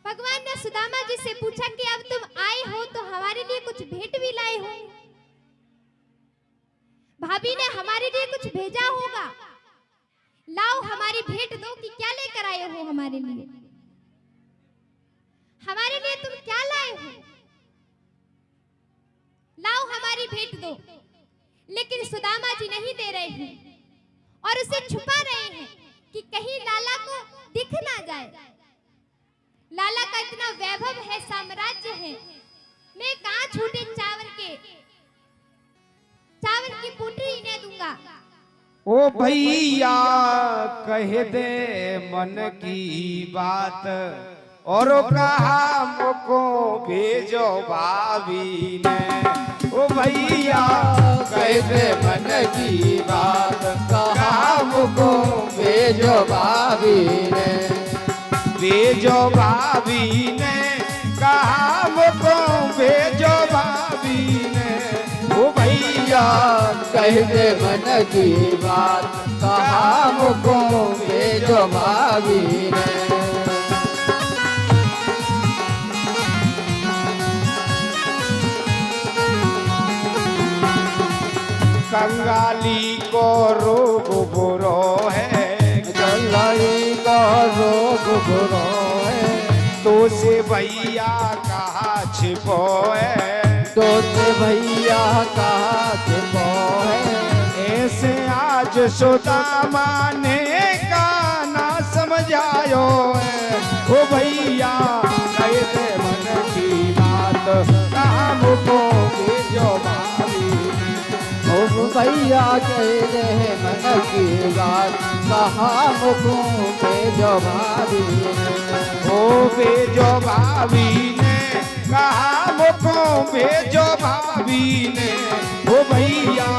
भगवान ने सुदामा जी से पूछा कि अब तुम आए हो तो हमारे लिए कुछ भेंट भी लाए हो। भाभी ने हमारे लिए कुछ भेजा होगा, लाओ हमारी भेंट दो कि क्या लेकर आए हो हमारे लिए। हमारे लिए तुम क्या लाए हो, लाओ हमारी भेंट दो। लेकिन सुदामा जी नहीं दे रहे हैं और उसे छुपा रहे हैं कि कहीं लाला को दिख ना जाए। लाला का इतना वैभव है, साम्राज्य है, मैं कहां छूटे चावल की पोटली इन्हें दूंगा। ओ भैया कह दे मन की बात और कहा मुझको भेजो भाभी ने। ओ भैया कह दे मन की बात कहा मुझको भेजो भाभी ने। भेजो भाभी ने कहा मुझको भेजो भाभी ने। ओ भैया कह दे मन की बात कहा मुझको भेजो भाभी ने। कंगाली को रोग बुरो है, कंगाली को रोग बुरो है, तो से भैया कहा छिपो है, तो से भैया कहा छिपो है। ऐसे आज सुदामा ने का ना समझायो है। ओ भैया कह दे मन की बात कहा मुझको भेजो भाभी। ओ भैया कह दे मन की बात कहा मुझको भेजो भाभी। ओ भेजो भाभी ने कहा मुझको भेजो भाभी ने। ओ भैया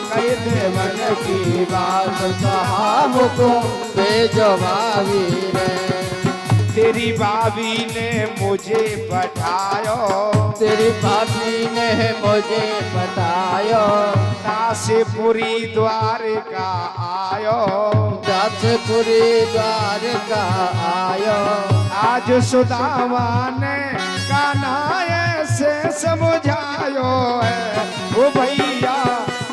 कह दे मन की बात कहा मुझको भेजो भाभी ने। तेरी भाभी ने मुझे बतायो, तेरी भाभी ने मुझे बतायो, दासपुरी द्वारका आयो, दासपुरी द्वारका आयो। आज सुदामा ने कान्हा ऐसे समझायो है। ओ भैया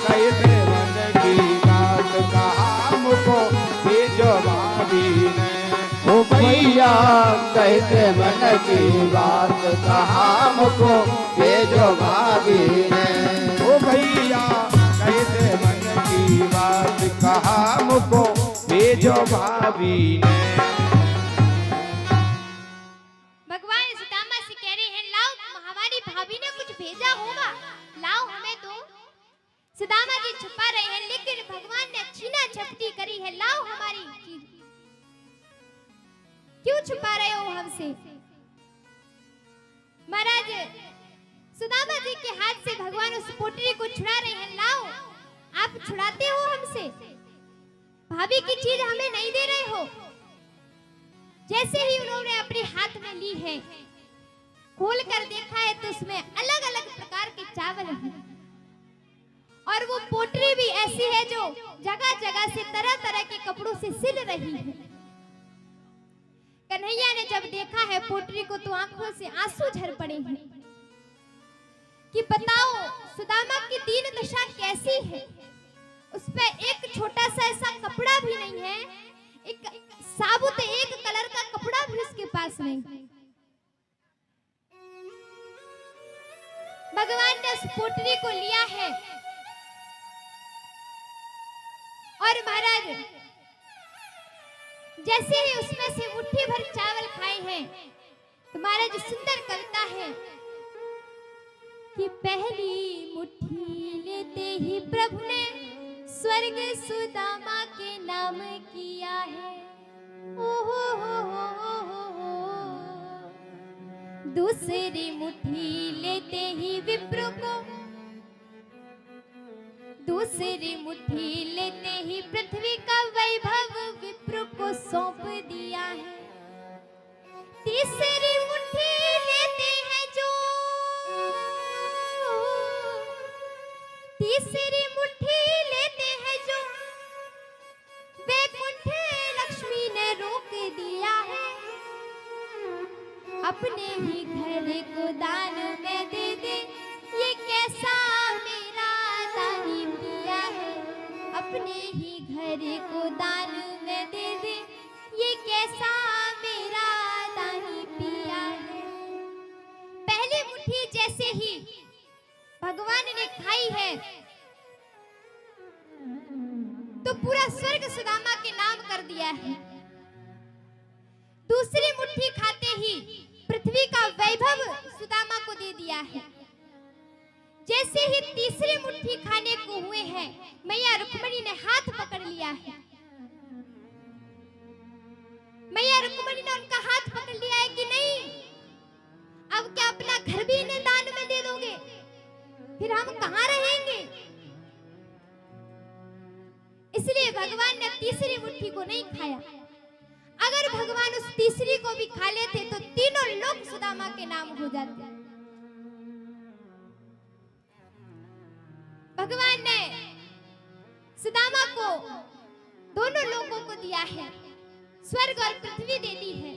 कह दे मन की बात कहा मुझको भेजो भाभी ने। ओ भैया कह दे मन की बात कहा मुझको भेजो भाभी ने। ओ भैया कह दे मन की बात कहा मुझको भेजो भाभी ने। भगवान सुदामा से कह रहे हैं, लाओ हमारी भाभी ने कुछ भेजा होगा, लाओ हमें दो। सुदामा जी छुपा रहे हैं, लेकिन भगवान ने छीना झपटी करी है, लाओ हमारी चीज। क्यों छुपा रहे हो हमसे? महाराज सुदामा जी के हाथ से भगवान उस पोटली को छुड़ा रहे हैं, लाओ आप छुड़ाते हो हमसे, भाभी की चीज हमें नहीं दे रहे हो। जैसे ही उन्होंने अपने हाथ में ली है, खोल कर देखा है तो उसमें अलग अलग प्रकार के चावल हैं और वो पोटली भी ऐसी है जो जगह जगह से तरह तरह के कपड़ों से सिल रही है। कन्हैया ने जब देखा है पोटली को तो आंखों से आंसू झर पड़े हैं कि बताओ सुदामा की दीन दशा कैसी है। उस पे एक छोटा सा ऐसा कपड़ा भी नहीं है, एक साबुत एक कलर का कपड़ा भी उसके पास नहीं। भगवान ने उस पोटली को लिया है और महाराज जैसे ही उसमें से मुट्ठी भर चावल खाए हैं तो महाराज सुंदर कविता है कि पहली मुट्ठी लेते ही प्रभु ने स्वर्ग सुदामा के नाम किया है। ओ हो। दूसरी मुट्ठी लेते ही विप्र को, दूसरी मुट्ठी लेते ही पृथ्वी का वैभव विप्र को सौंप दिया है। तीसरी मुट्ठी लेते हैं जो, तीसरी मुट्ठी लेते हैं जो वैकुंठ लक्ष्मी ने रोक दिया है। अपने ही घर को दान में दे दे, ये कैसा मेरा दानी पिया है। अपने ही घर को दान में दे दे, ये कैसा मेरा दानी पिया है। पहली मुट्ठी जैसे ही भगवान ने खाई है तो पूरा स्वर्ग सुदामा के नाम कर दिया है। दूसरी मुट्ठी खाते ही पृथ्वी का वैभव सुदामा को दे दिया है। जैसे ही तीसरी मुट्ठी खाने को हुए हैं, मैया रुक्मिणी ने हाथ पकड़ लिया है। मैया रुक्मिणी ने उनका हाथ पकड़ लिया है कि नहीं, अब क्या अपना घर भी इन्हें दान में दे दोगे, फिर हम कहां रहेंगे। इसलिए भगवान ने तीसरी मुट्ठी को नहीं खाया। अगर भगवान उस तीसरी को भी खा लेते तो तीनों लोग सुदामा के नाम हो जाते। भगवान ने सुदामा को दोनों लोगों को दिया है, स्वर्ग और पृथ्वी दे दी है।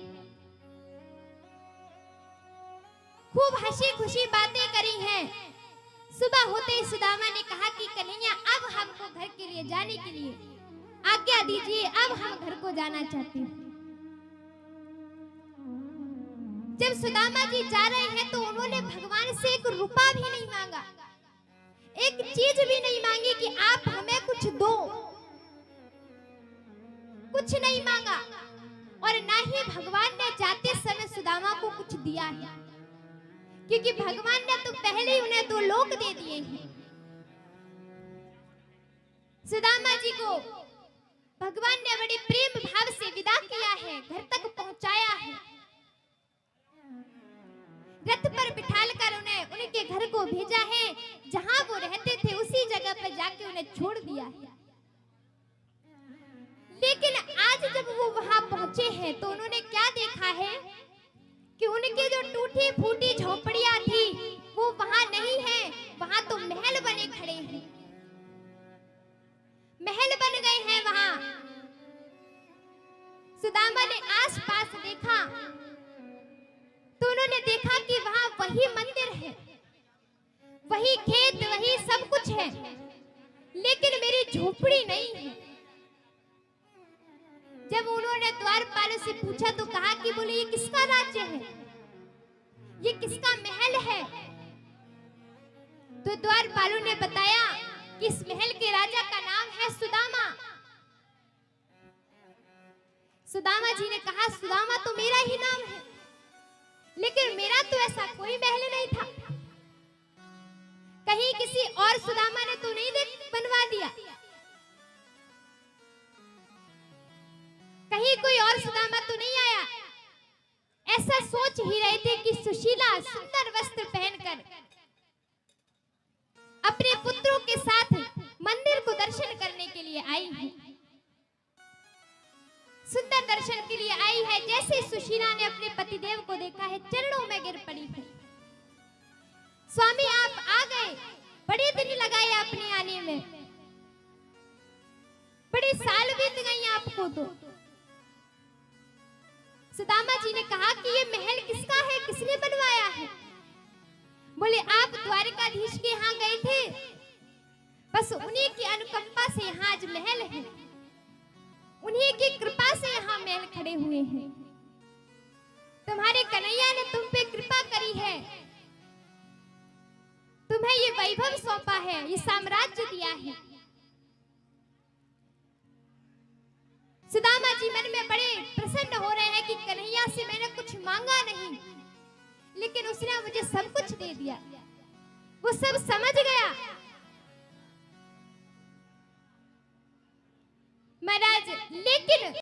खूब हंसी खुशी बातें करी हैं। सुबह होते ही सुदामा ने कहा कि कन्हैया अब हमको घर के लिए जाने के लिए आज्ञा दीजिए, अब हम घर को जाना चाहते हैं। जब सुदामा जी जा रहे हैं तो उन्होंने भगवान से एक रुपया भी नहीं मांगा, एक चीज भी नहीं मांगी कि आप हमें कुछ दो, कुछ नहीं मांगा। और ना ही भगवान ने जाते समय सुदामा को कुछ दिया है, क्योंकि भगवान ने तो पहले ही उन्हें 2 लोक दे दिए हैं। सुदामा जी को भगवान ने बड़े प्रेम भाव से विदा किया है, घर तक पहुंचाया है। रथ पर बिठालकर उन्हें उनके घर को भेजा है, जहां वो रहते थे उसी जगह पर जाके उन्हें छोड़ दिया है। लेकिन आज जब वो वहां पहुंचे हैं तो उन्होंने क्या देखा है कि उनकी जो टूटी फूटी झोपड़ियां थी वो वहां नहीं है, वहां तो महल बने खड़े हैं। महल बन गए हैं वहां। सुदामा ने आसपास देखा तो उन्होंने देखा कि वहां वही मंदिर है, वही खेत, वही सब कुछ है, लेकिन मेरी झोपड़ी नहीं है। जब उन्होंने द्वारपाल से पूछा तो कहा कि बोले ये किसका राज्य है, ये किसका महल है। तो द्वारपालों ने बताया कि इस महल के राजा का नाम है सुदामा। सुदामा जी ने कहा सुदामा तो मेरा ही नाम है, लेकिन मेरा तो ऐसा कोई महल नहीं था, कहीं किसी और सुदामा ने तो नहीं बनवा दिया, कहीं कोई और सुदामा तो नहीं आया। ऐसा सोच ही रहे थे कि सुशीला सुंदर वस्त्र पहनकर अपने पुत्रों के साथ मंदिर को दर्शन करने के लिए आई है, सुंदर दर्शन के लिए आई है। जैसे सुशीला ने अपने पतिदेव को देखा है, चरणों में गिर पड़ी है। स्वामी आप आ गए, बड़े दिन लगाए आपने आने में, बड़े साल बीत गए आपको। तो सुदामा जी ने कहा कि ये महल किसका है, किसने बनवाया है। बोले आप द्वारकाधीश के यहाँ गए थे, बस उन्हीं की अनुकंपा से यहाँ आज महल है, उन्हीं की कृपा से यहाँ महल खड़े हुए हैं। तुम्हारे कन्हैया ने तुम पे कृपा करी है, तुम्हें ये वैभव सौंपा है, ये साम्राज्य दिया है। सुदामा जी मन में बड़े प्रसन्न हो रहे हैं कि कन्हैया से मैंने कुछ मांगा नहीं, लेकिन उसने मुझे सब कुछ दे दिया, वो सब समझ गया। महाराज लेकिन